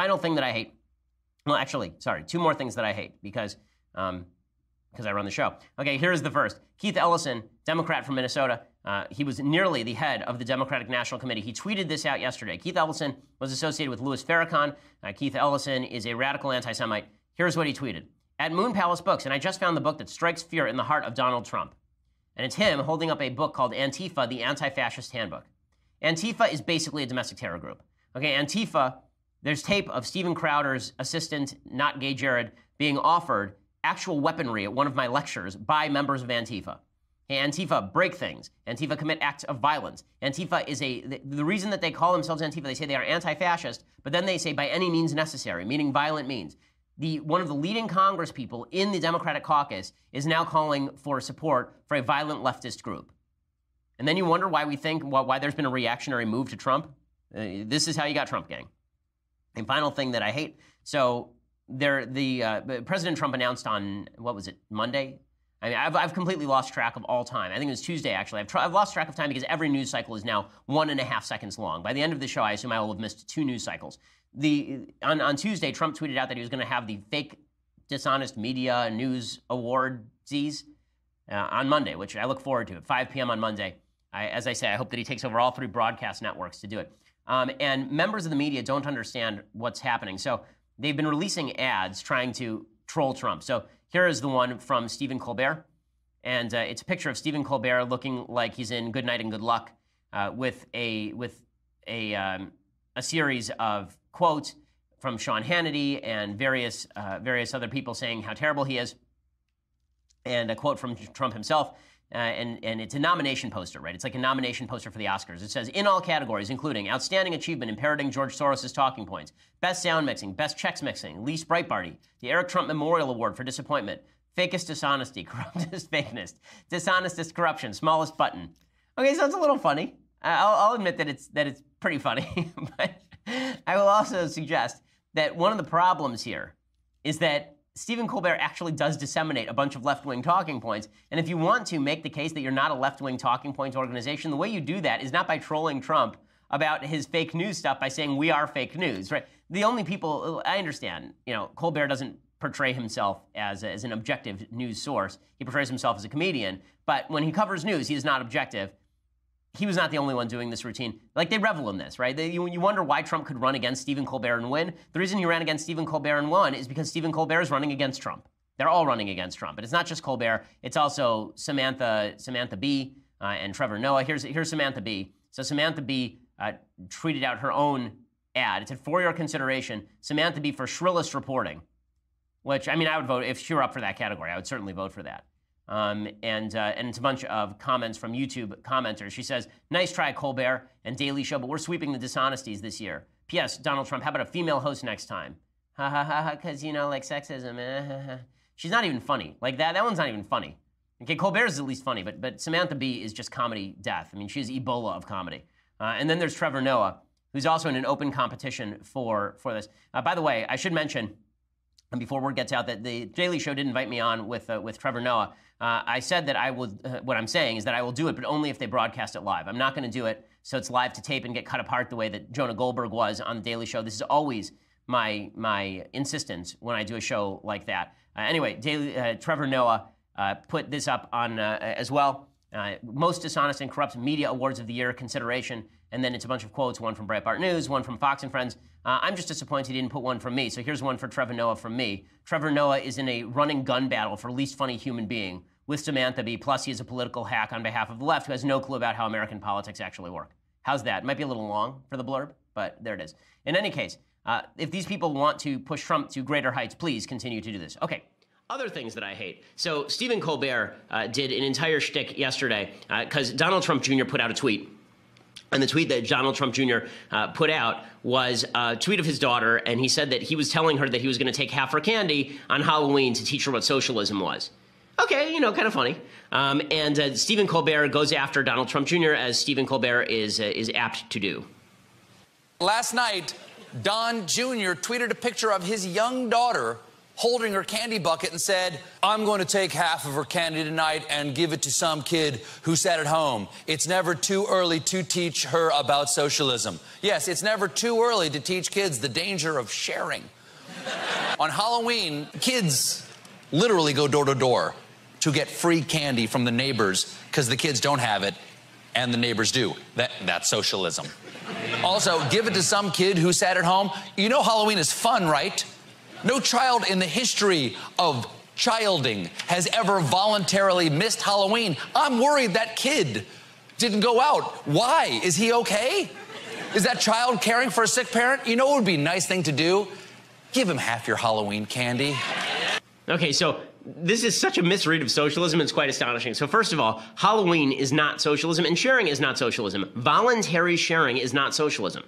Final thing that I hate. Well, actually, sorry, two more things that I hate because I run the show. Okay, here's the first. Keith Ellison, Democrat from Minnesota. He was nearly the head of the Democratic National Committee. He tweeted this out yesterday. Keith Ellison was associated with Louis Farrakhan. Keith Ellison is a radical anti-Semite. Here's what he tweeted. At Moon Palace Books, and I just found the book that strikes fear in the heart of Donald Trump. And it's him holding up a book called Antifa, the Anti-Fascist Handbook. Antifa is basically a domestic terror group. Okay, Antifa, there's tape of Steven Crowder's assistant, not gay Jared, being offered actual weaponry at one of my lectures by members of Antifa. Okay, Antifa break things. Antifa commit acts of violence. Antifa is the reason that they call themselves Antifa, they say they are anti-fascist, but then they say by any means necessary, meaning violent means. One of the leading Congress people in the Democratic caucus is now calling for support for a violent leftist group. And then you wonder why we think, why there's been a reactionary move to Trump. This is how you got Trump, gang. And final thing that I hate. So President Trump announced on, what was it, Monday? I mean, I've completely lost track of all time. I think it was Tuesday, actually. I've lost track of time because every news cycle is now 1.5 seconds long. By the end of the show, I assume I will have missed 2 news cycles. On Tuesday, Trump tweeted out that he was going to have the fake dishonest media news awardsies on Monday, which I look forward to at 5 p.m. on Monday. As I say, I hope that he takes over all 3 broadcast networks to do it. And members of the media don't understand what's happening. So they've been releasing ads trying to troll Trump. So here is the one from Stephen Colbert. And it's a picture of Stephen Colbert looking like he's in Good Night and Good Luck with a series of quotes from Sean Hannity and various other people saying how terrible he is. And a quote from Trump himself. And it's a nomination poster, right? It's like a nomination poster for the Oscars. It says, in all categories, including outstanding achievement in parroting George Soros' talking points, best sound mixing, best checks mixing, least Breitbarty, the Eric Trump Memorial Award for disappointment, fakest dishonesty, corruptest fakeness, dishonestest corruption, smallest button. Okay, so it's a little funny. I'll admit that it's pretty funny. But I will also suggest that one of the problems here is that Stephen Colbert actually does disseminate a bunch of left-wing talking points. And if you want to make the case that you're not a left-wing talking points organization, the way you do that is not by trolling Trump about his fake news stuff by saying we are fake news, right? The only people, I understand, Colbert doesn't portray himself as an objective news source. He portrays himself as a comedian. But when he covers news, he is not objective. He was not the only one doing this routine. Like, they revel in this, right? You wonder why Trump could run against Stephen Colbert and win. The reason he ran against Stephen Colbert and won is because Stephen Colbert is running against Trump. They're all running against Trump. But it's not just Colbert. It's also Samantha B. And Trevor Noah. Here's Samantha B. So Samantha B. Tweeted out her own ad. It said, for your consideration, Samantha B. for shrillest reporting. Which, I mean, I would vote, if she were up for that category, I would certainly vote for that. And it's a bunch of comments from YouTube commenters. She says, nice try, Colbert and Daily Show, but we're sweeping the dishonesties this year. P.S. Donald Trump, how about a female host next time? Ha ha ha ha, because, like sexism. She's not even funny. Like, that one's not even funny. Okay, Colbert is at least funny, but Samantha B. is just comedy death. I mean, she's Ebola of comedy. And then there's Trevor Noah, who's also in an open competition for this. By the way, I should mention, and before word gets out, that the Daily Show did invite me on with Trevor Noah. I said that I would, what I'm saying is that I will do it, but only if they broadcast it live. I'm not going to do it so it's live to tape and get cut apart the way that Jonah Goldberg was on The Daily Show. This is always my insistence when I do a show like that. Anyway, Trevor Noah put this up on as well. Most dishonest and corrupt media awards of the year consideration. And then it's a bunch of quotes, one from Breitbart News, one from Fox and Friends. I'm just disappointed he didn't put one from me. So here's one for Trevor Noah from me. Trevor Noah is in a running gun battle for least funny human being with Samantha B. Plus, he is a political hack on behalf of the left who has no clue about how American politics actually work. How's that? It might be a little long for the blurb, but there it is. In any case, if these people want to push Trump to greater heights, please continue to do this. Okay. Other things that I hate. So Stephen Colbert did an entire shtick yesterday because Donald Trump Jr. put out a tweet. And the tweet that Donald Trump Jr. Put out was a tweet of his daughter, and he said that he was telling her that he was going to take half her candy on Halloween to teach her what socialism was. Okay, kind of funny. And Stephen Colbert goes after Donald Trump Jr., as Stephen Colbert is apt to do. Last night, Don Jr. tweeted a picture of his young daughter holding her candy bucket and said, I'm going to take half of her candy tonight and give it to some kid who sat at home. It's never too early to teach her about socialism. Yes, it's never too early to teach kids the danger of sharing. On Halloween, kids literally go door to door to get free candy from the neighbors because the kids don't have it and the neighbors do. That's socialism. Also, give it to some kid who sat at home. You know Halloween is fun, right? No child in the history of childing has ever voluntarily missed Halloween. I'm worried that kid didn't go out. Why? Is he okay? Is that child caring for a sick parent? You know what would be a nice thing to do? Give him half your Halloween candy. Okay, so this is such a misread of socialism, it's quite astonishing. So first of all, Halloween is not socialism, and sharing is not socialism. Voluntary sharing is not socialism.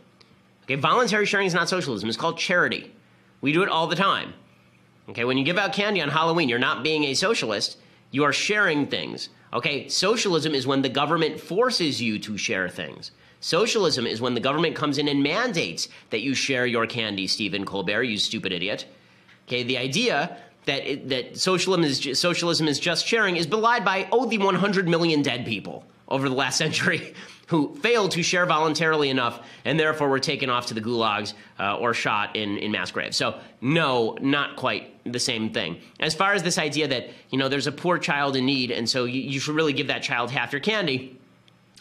Okay, voluntary sharing is not socialism. It's called charity. We do it all the time. Okay, when you give out candy on Halloween, you're not being a socialist. You are sharing things. Okay, socialism is when the government forces you to share things. Socialism is when the government comes in and mandates that you share your candy, Stephen Colbert, you stupid idiot. Okay, the idea that socialism is just sharing is belied by, the 100 million dead people over the last century who failed to share voluntarily enough and therefore were taken off to the gulags or shot in mass graves. So no, not quite the same thing. As far as this idea that, there's a poor child in need and so you should really give that child half your candy,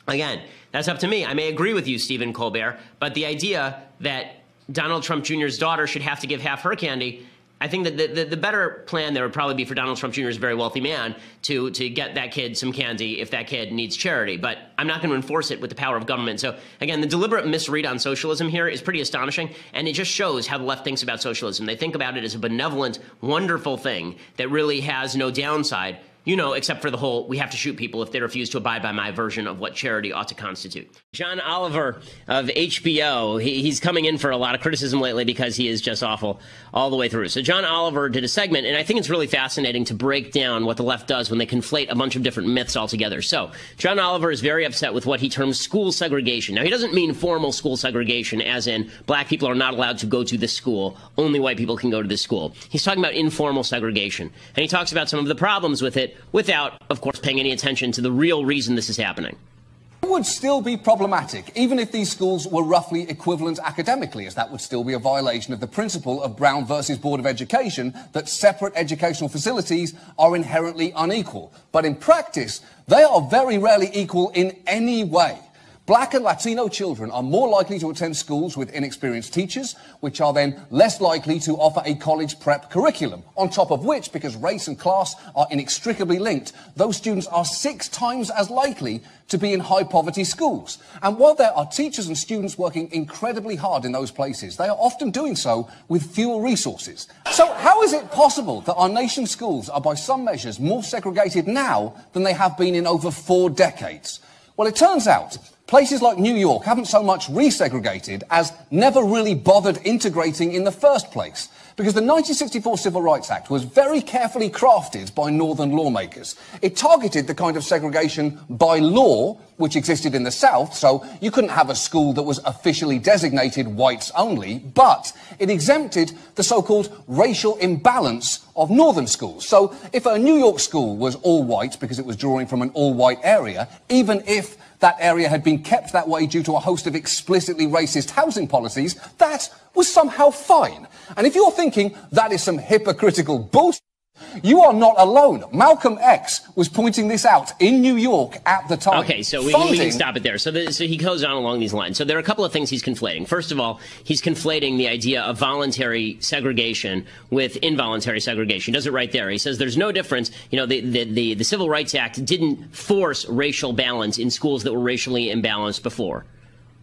again, that's up to me. I may agree with you, Stephen Colbert, but the idea that Donald Trump Jr.'s daughter should have to give half her candy, I think that the better plan there would probably be for Donald Trump Jr.'s very wealthy man to get that kid some candy if that kid needs charity. But I'm not going to enforce it with the power of government. So again, the deliberate misread on socialism here is pretty astonishing. And it just shows how the left thinks about socialism. They think about it as a benevolent, wonderful thing that really has no downside, except for the whole, we have to shoot people if they refuse to abide by my version of what charity ought to constitute. John Oliver of HBO, he's coming in for a lot of criticism lately because he is just awful all the way through. So John Oliver did a segment, and I think it's really fascinating to break down what the left does when they conflate a bunch of different myths altogether. So John Oliver is very upset with what he terms school segregation. Now, he doesn't mean formal school segregation, as in black people are not allowed to go to this school, only white people can go to this school. He's talking about informal segregation, and he talks about some of the problems with it, without, of course, paying any attention to the real reason this is happening. It would still be problematic, even if these schools were roughly equivalent academically, as that would still be a violation of the principle of Brown versus Board of Education that separate educational facilities are inherently unequal. But in practice, they are very rarely equal in any way. Black and Latino children are more likely to attend schools with inexperienced teachers, which are then less likely to offer a college prep curriculum. On top of which, because race and class are inextricably linked, those students are 6 times as likely to be in high-poverty schools. And while there are teachers and students working incredibly hard in those places, they are often doing so with fewer resources. So how is it possible that our nation's schools are by some measures more segregated now than they have been in over 4 decades? Well, it turns out places like New York haven't so much resegregated as never really bothered integrating in the first place. Because the 1964 Civil Rights Act was very carefully crafted by northern lawmakers. It targeted the kind of segregation by law which existed in the South, so you couldn't have a school that was officially designated whites only, but it exempted the so-called racial imbalance of northern schools. So if a New York school was all white because it was drawing from an all-white area, even if that area had been kept that way due to a host of explicitly racist housing policies, that was somehow fine. And if you're thinking that is some hypocritical bullshit, you are not alone. Malcolm X was pointing this out in New York at the time. Okay, so we can stop it there. So he goes on along these lines. So there are a couple of things he's conflating. First of all, he's conflating the idea of voluntary segregation with involuntary segregation. He does it right there. He says there's no difference. The Civil Rights Act didn't force racial balance in schools that were racially imbalanced before.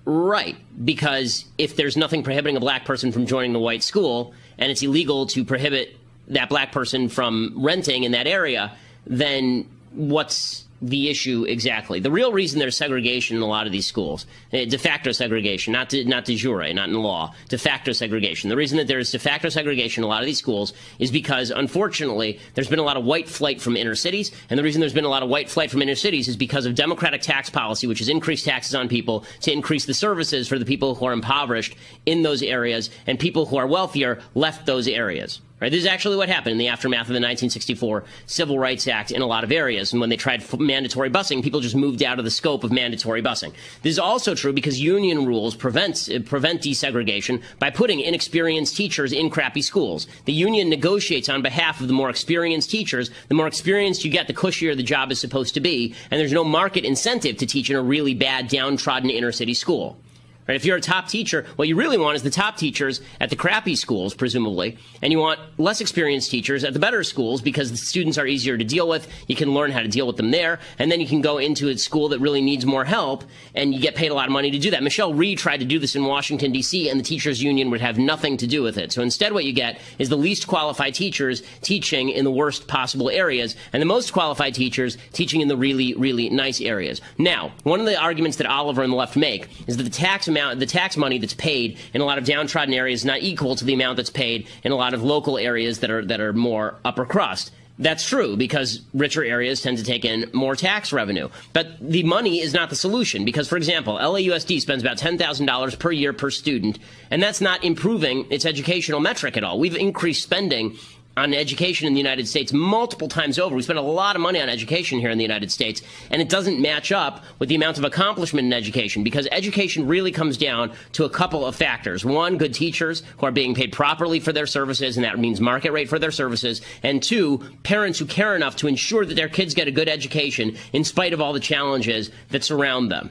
Right, because if there's nothing prohibiting a black person from joining the white school, and it's illegal to prohibit that black person from renting in that area, then what's the issue exactly? The real reason there's segregation in a lot of these schools, de facto segregation, not de jure, not in law, de facto segregation. The reason that there's de facto segregation in a lot of these schools is because, unfortunately, there's been a lot of white flight from inner cities, and the reason there's been a lot of white flight from inner cities is because of Democratic tax policy, which has increased taxes on people to increase the services for the people who are impoverished in those areas, and people who are wealthier left those areas. Right? This is actually what happened in the aftermath of the 1964 Civil Rights Act in a lot of areas. And when they tried mandatory busing, people just moved out of the scope of mandatory busing. This is also true because union rules prevent desegregation by putting inexperienced teachers in crappy schools. The union negotiates on behalf of the more experienced teachers. The more experienced you get, the cushier the job is supposed to be. And there's no market incentive to teach in a really bad, downtrodden inner-city school. Right? If you're a top teacher, what you really want is the top teachers at the crappy schools, presumably, and you want less experienced teachers at the better schools because the students are easier to deal with. You can learn how to deal with them there, and then you can go into a school that really needs more help, and you get paid a lot of money to do that. Michelle Rhee tried to do this in Washington, D.C., and the teachers' union would have nothing to do with it. So instead what you get is the least qualified teachers teaching in the worst possible areas, and the most qualified teachers teaching in the really, really nice areas. Now, one of the arguments that Oliver and the left make is that the tax money that's paid in a lot of downtrodden areas is not equal to the amount that's paid in a lot of local areas that are more upper crust. That's true because richer areas tend to take in more tax revenue. But the money is not the solution because, for example, LAUSD spends about $10,000 per year per student, and that's not improving its educational metric at all. We've increased spending on education in the United States multiple times over. We spend a lot of money on education here in the United States, and it doesn't match up with the amount of accomplishment in education because education really comes down to a couple of factors. One, good teachers who are being paid properly for their services, and that means market rate for their services. And two, parents who care enough to ensure that their kids get a good education in spite of all the challenges that surround them.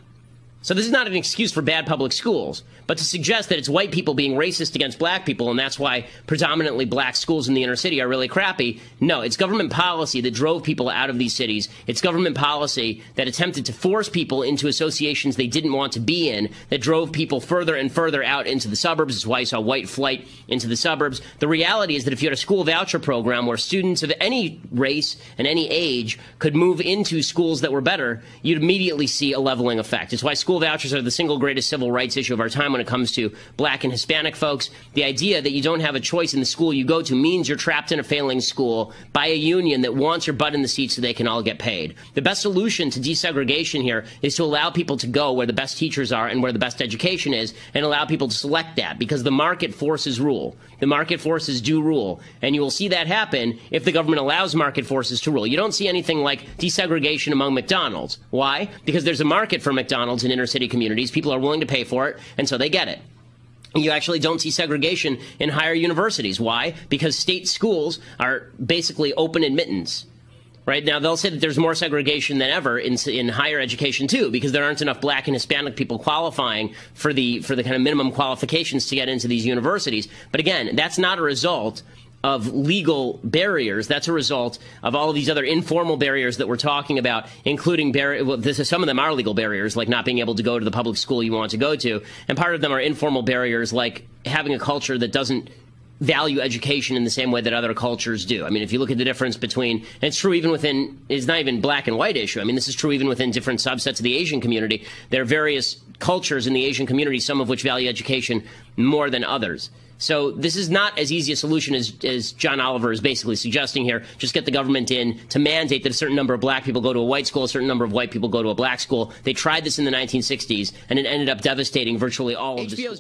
So this is not an excuse for bad public schools, but to suggest that it's white people being racist against black people and that's why predominantly black schools in the inner city are really crappy. No, it's government policy that drove people out of these cities. It's government policy that attempted to force people into associations they didn't want to be in, that drove people further and further out into the suburbs. That's why you saw white flight into the suburbs. The reality is that if you had a school voucher program where students of any race and any age could move into schools that were better, you'd immediately see a leveling effect. It's why school vouchers are the single greatest civil rights issue of our time when it comes to black and Hispanic folks. The idea that you don't have a choice in the school you go to means you're trapped in a failing school by a union that wants your butt in the seat so they can all get paid. The best solution to desegregation here is to allow people to go where the best teachers are and where the best education is and allow people to select that because the market forces rule. The market forces do rule. And you will see that happen if the government allows market forces to rule. You don't see anything like desegregation among McDonald's. Why? Because there's a market for McDonald's in inner city communities. People are willing to pay for it, and so they get it. You actually don't see segregation in higher universities. Why? Because state schools are basically open admittance. Right now, they'll say that there's more segregation than ever in higher education too, because there aren't enough black and Hispanic people qualifying for the kind of minimum qualifications to get into these universities. But again, that's not a result of legal barriers. That's a result of all of these other informal barriers that we're talking about, including some of them are legal barriers, like not being able to go to the public school you want to go to, and part of them are informal barriers, like having a culture that doesn't value education in the same way that other cultures do. I mean, if you look at the difference between, and it's true even within, it's not even black and white issue. I mean, this is true even within different subsets of the Asian community. There are various cultures in the Asian community, some of which value education more than others. So this is not as easy a solution as John Oliver is basically suggesting here. Just get the government in to mandate that a certain number of black people go to a white school, a certain number of white people go to a black school. They tried this in the 1960s, and it ended up devastating virtually all of the schools.